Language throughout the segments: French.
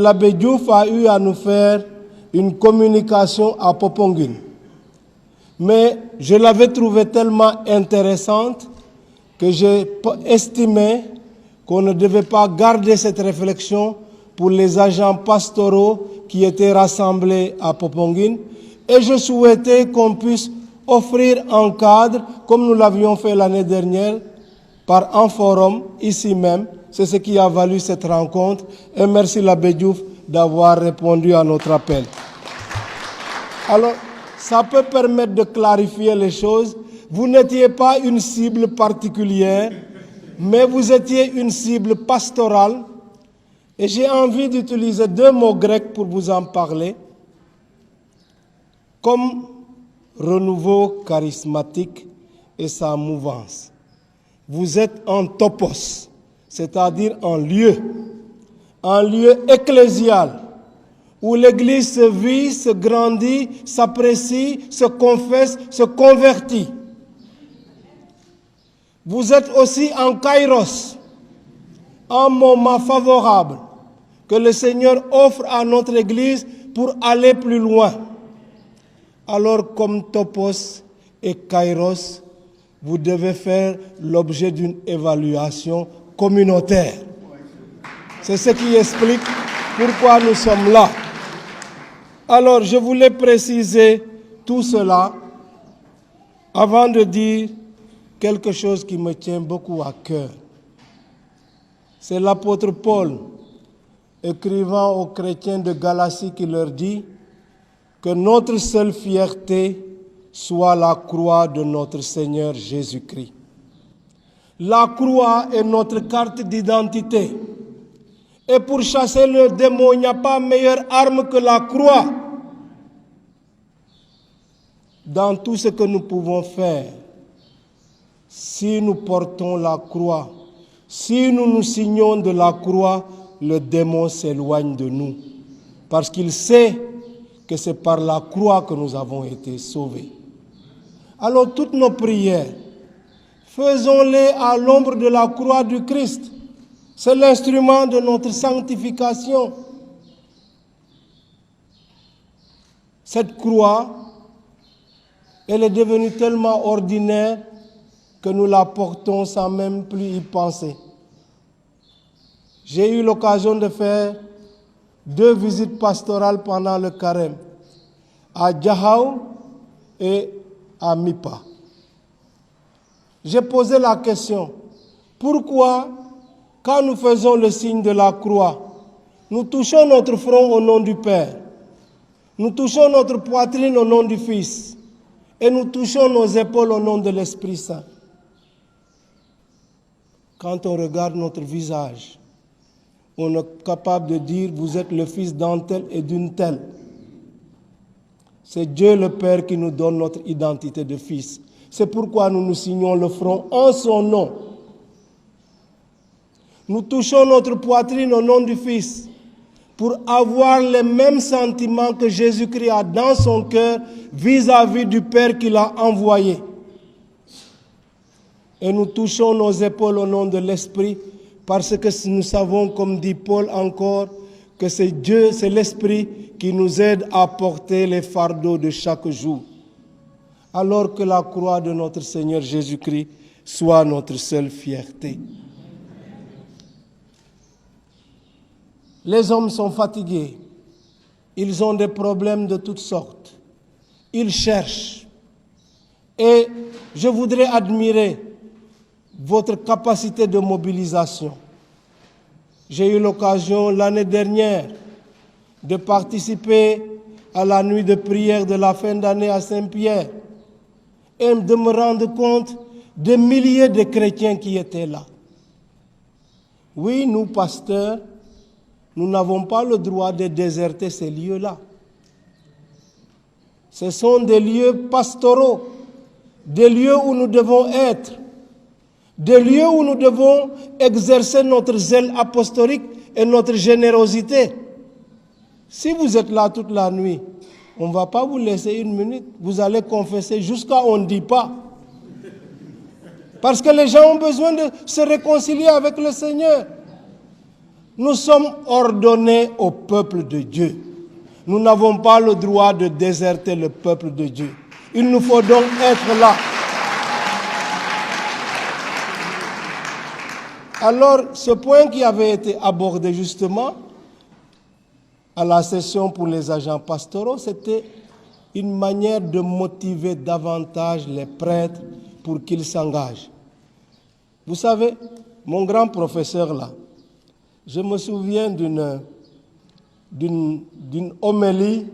L'abbé Diouf a eu à nous faire une communication à Popenguine. Mais je l'avais trouvée tellement intéressante que j'ai estimé qu'on ne devait pas garder cette réflexion pour les agents pastoraux qui étaient rassemblés à Popenguine. Et je souhaitais qu'on puisse offrir un cadre, comme nous l'avions fait l'année dernière, par un forum ici même. C'est ce qui a valu cette rencontre. Et merci l'abbé Diouf d'avoir répondu à notre appel. Alors, ça peut permettre de clarifier les choses. Vous n'étiez pas une cible particulière, mais vous étiez une cible pastorale. Et j'ai envie d'utiliser 2 mots grecs pour vous en parler. Comme renouveau charismatique et sa mouvance. Vous êtes un topos, c'est-à-dire un lieu ecclésial, où l'Église se vit, se grandit, s'apprécie, se confesse, se convertit. Vous êtes aussi un kairos, un moment favorable que le Seigneur offre à notre Église pour aller plus loin. Alors, comme topos et kairos, vous devez faire l'objet d'une évaluation communautaire. C'est ce qui explique pourquoi nous sommes là. Alors, je voulais préciser tout cela avant de dire quelque chose qui me tient beaucoup à cœur. C'est l'apôtre Paul, écrivant aux chrétiens de Galatie, qui leur dit que notre seule fierté soit la croix de notre Seigneur Jésus-Christ. La croix est notre carte d'identité. Et pour chasser le démon, il n'y a pas meilleure arme que la croix. Dans tout ce que nous pouvons faire, si nous portons la croix, si nous nous signons de la croix, le démon s'éloigne de nous. Parce qu'il sait que c'est par la croix que nous avons été sauvés. Alors toutes nos prières, faisons-les à l'ombre de la croix du Christ. C'est l'instrument de notre sanctification. Cette croix, elle est devenue tellement ordinaire que nous la portons sans même plus y penser. J'ai eu l'occasion de faire 2 visites pastorales pendant le carême, à Djahou et à Mipa. J'ai posé la question, pourquoi, quand nous faisons le signe de la croix, nous touchons notre front au nom du Père, nous touchons notre poitrine au nom du Fils, et nous touchons nos épaules au nom de l'Esprit Saint. Quand on regarde notre visage, on est capable de dire, vous êtes le fils d'un tel et d'une telle. C'est Dieu le Père qui nous donne notre identité de fils. C'est pourquoi nous nous signons le front en son nom. Nous touchons notre poitrine au nom du Fils pour avoir les mêmes sentiments que Jésus-Christ a dans son cœur vis-à-vis du Père qu'il a envoyé. Et nous touchons nos épaules au nom de l'Esprit parce que nous savons, comme dit Paul encore, que c'est Dieu, c'est l'Esprit qui nous aide à porter les fardeaux de chaque jour. Alors que la croix de notre Seigneur Jésus-Christ soit notre seule fierté. Les hommes sont fatigués. Ils ont des problèmes de toutes sortes. Ils cherchent. Et je voudrais admirer votre capacité de mobilisation. J'ai eu l'occasion l'année dernière de participer à la nuit de prière de la fin d'année à Saint-Pierre et de me rendre compte des milliers de chrétiens qui étaient là. Oui, nous, pasteurs, nous n'avons pas le droit de déserter ces lieux-là. Ce sont des lieux pastoraux, des lieux où nous devons être, des lieux où nous devons exercer notre zèle apostolique et notre générosité. Si vous êtes là toute la nuit, on ne va pas vous laisser une minute. Vous allez confesser jusqu'à on ne dit pas. Parce que les gens ont besoin de se réconcilier avec le Seigneur. Nous sommes ordonnés au peuple de Dieu. Nous n'avons pas le droit de déserter le peuple de Dieu. Il nous faut donc être là. Alors, ce point qui avait été abordé justement à la session pour les agents pastoraux, c'était une manière de motiver davantage les prêtres pour qu'ils s'engagent. Vous savez, mon grand professeur là, je me souviens d'une homélie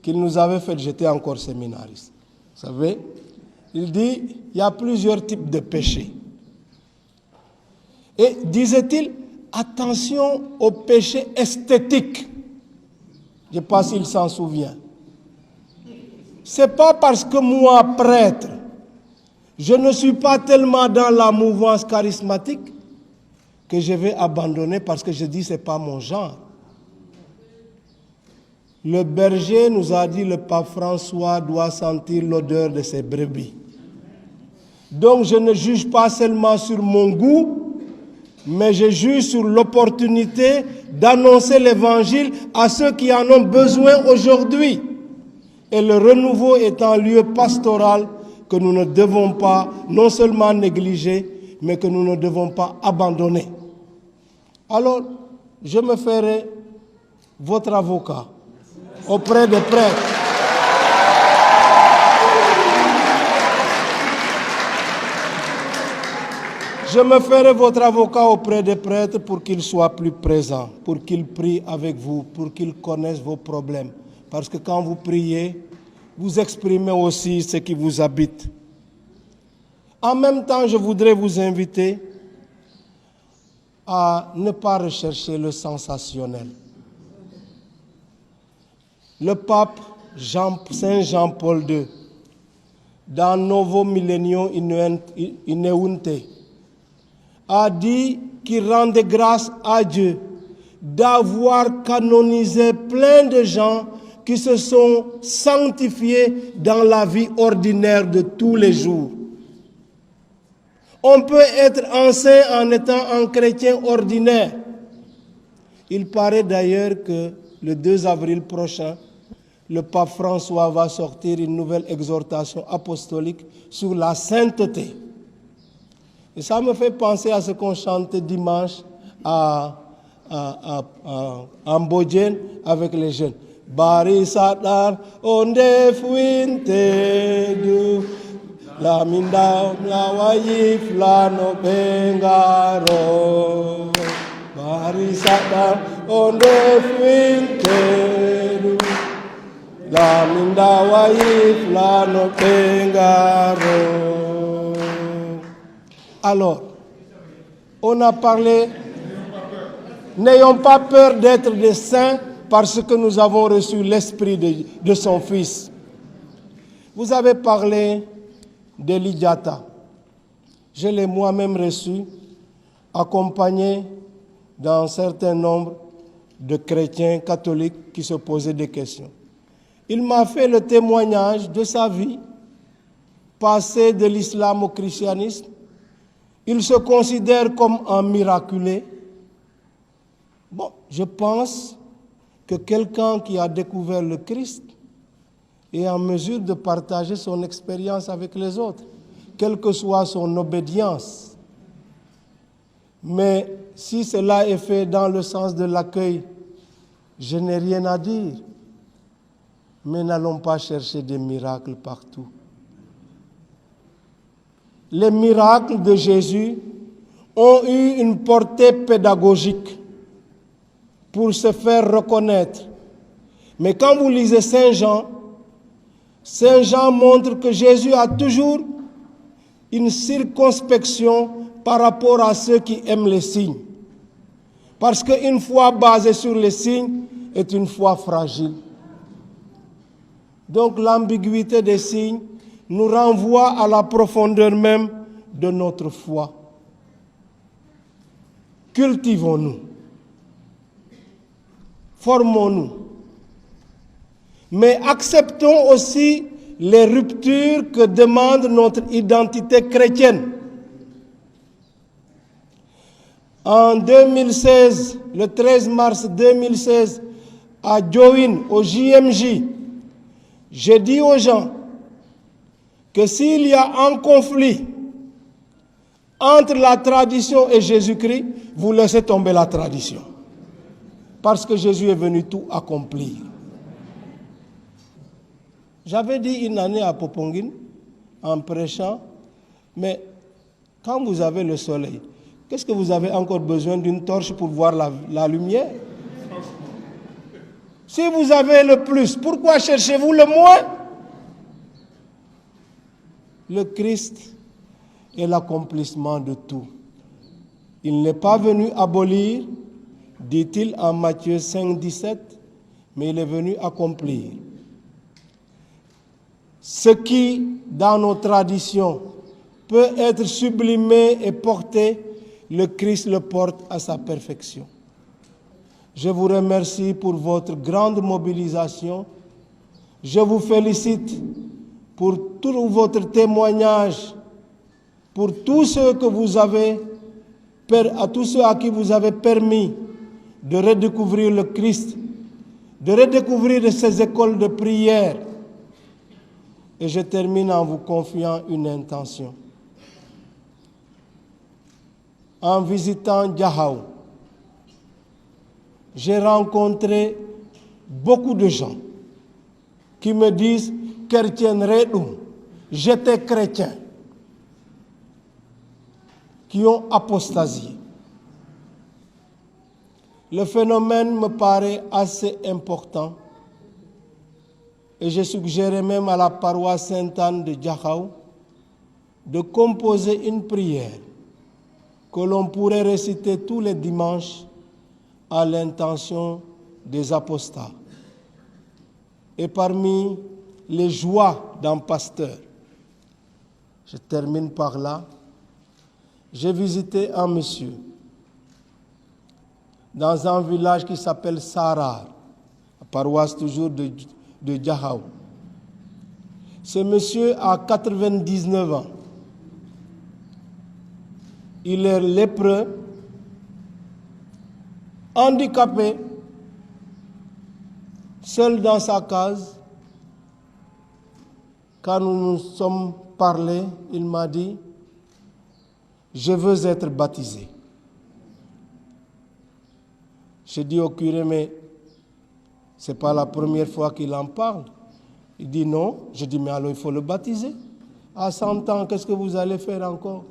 qu'il nous avait faite, j'étais encore séminariste. Vous savez, il dit, il y a plusieurs types de péchés. Et disait-il, attention aux péchés esthétiques. Je ne sais pas s'il s'en souvient. Ce n'est pas parce que moi, prêtre, je ne suis pas tellement dans la mouvance charismatique que je vais abandonner parce que je dis que ce n'est pas mon genre. Le berger nous a dit, le pape François doit sentir l'odeur de ses brebis. Donc je ne juge pas seulement sur mon goût, mais je juge sur l'opportunité d'annoncer l'évangile à ceux qui en ont besoin aujourd'hui. Et le renouveau est un lieu pastoral que nous ne devons pas non seulement négliger, mais que nous ne devons pas abandonner. Alors, je me ferai votre avocat auprès des prêtres. Je me ferai votre avocat auprès des prêtres pour qu'ils soient plus présents, pour qu'ils prient avec vous, pour qu'ils connaissent vos problèmes. Parce que quand vous priez, vous exprimez aussi ce qui vous habite. En même temps, je voudrais vous inviter à ne pas rechercher le sensationnel. Le pape Saint Jean-Paul II, dans Novo Millenium Ineunte, a dit qu'il rendait grâce à Dieu d'avoir canonisé plein de gens qui se sont sanctifiés dans la vie ordinaire de tous les jours. On peut être un saint en étant un chrétien ordinaire. Il paraît d'ailleurs que le 2 avril prochain, le pape François va sortir une nouvelle exhortation apostolique sur la sainteté. Et ça me fait penser à ce qu'on chantait dimanche en Bodjen avec les jeunes. Bari sadar onde fuinte du la minda la wayi flano bengaro. Bari sadar onde fuinte du la minda wayi flano bengaro. Alors, on a parlé, n'ayons pas peur d'être des saints parce que nous avons reçu l'esprit de son Fils. Vous avez parlé de l'Idjata. Je l'ai moi-même reçu, accompagné d'un certain nombre de chrétiens catholiques qui se posaient des questions. Il m'a fait le témoignage de sa vie, passée de l'islam au christianisme. Il se considère comme un miraculé. Bon, je pense que quelqu'un qui a découvert le Christ est en mesure de partager son expérience avec les autres, quelle que soit son obédience. Mais si cela est fait dans le sens de l'accueil, je n'ai rien à dire. Mais n'allons pas chercher des miracles partout. Les miracles de Jésus ont eu une portée pédagogique pour se faire reconnaître. Mais quand vous lisez Saint Jean montre que Jésus a toujours une circonspection par rapport à ceux qui aiment les signes. Parce qu'une foi basée sur les signes est une foi fragile. Donc l'ambiguïté des signes nous renvoie à la profondeur même de notre foi. Cultivons-nous. Formons-nous. Mais acceptons aussi les ruptures que demande notre identité chrétienne. En 2016, le 13 mars 2016, à Join, au JMJ, j'ai dit aux gens que s'il y a un conflit entre la tradition et Jésus-Christ, vous laissez tomber la tradition. Parce que Jésus est venu tout accomplir. J'avais dit une année à Poponguine, en prêchant, mais quand vous avez le soleil, qu'est-ce que vous avez encore besoin d'une torche pour voir la lumière? Si vous avez le plus, pourquoi cherchez-vous le moins? Le Christ est l'accomplissement de tout. Il n'est pas venu abolir, dit-il en Matthieu 5, 17, mais il est venu accomplir. Ce qui, dans nos traditions, peut être sublimé et porté, le Christ le porte à sa perfection. Je vous remercie pour votre grande mobilisation. Je vous félicite pour tout votre témoignage, pour tous ceux que vous avez, à tous ceux à qui vous avez permis de redécouvrir le Christ, de redécouvrir ces écoles de prière. Et je termine en vous confiant une intention. En visitant Diakhao, j'ai rencontré beaucoup de gens qui me disent « Chrétien Redou, j'étais chrétien », qui ont apostasié. Le phénomène me paraît assez important et je suggérais même à la paroisse Sainte-Anne de Diakhao de composer une prière que l'on pourrait réciter tous les dimanches à l'intention des apostats. Et parmi les joies d'un pasteur, je termine par là, j'ai visité un monsieur dans un village qui s'appelle Sarar, paroisse toujours de Diakhao. Ce monsieur a 99 ans. Il est lépreux, handicapé, seul dans sa case. Quand nous nous sommes parlé, il m'a dit « Je veux être baptisé ». J'ai dit au curé « Mais ce n'est pas la première fois qu'il en parle ». Il dit « Non ». Je dis « Mais alors il faut le baptiser. À 100 ans, qu'est-ce que vous allez faire encore ?»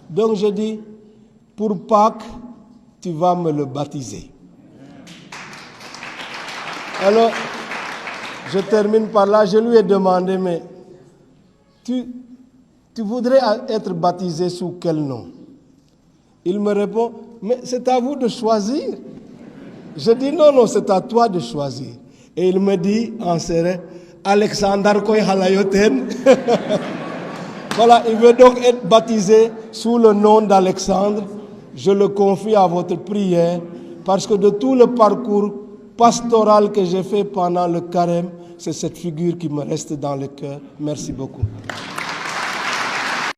Donc je dis « Pour Pâques, tu vas me le baptiser ». Alors, je termine par là, je lui ai demandé, mais tu voudrais être baptisé sous quel nom? Il me répond, mais c'est à vous de choisir. Je dis, non, c'est à toi de choisir. Et il me dit, en serré, Alexandre Koy Halayoten. Voilà, il veut donc être baptisé sous le nom d'Alexandre. Je le confie à votre prière, parce que de tout le parcours pastoral que j'ai fait pendant le carême, c'est cette figure qui me reste dans le cœur. Merci beaucoup.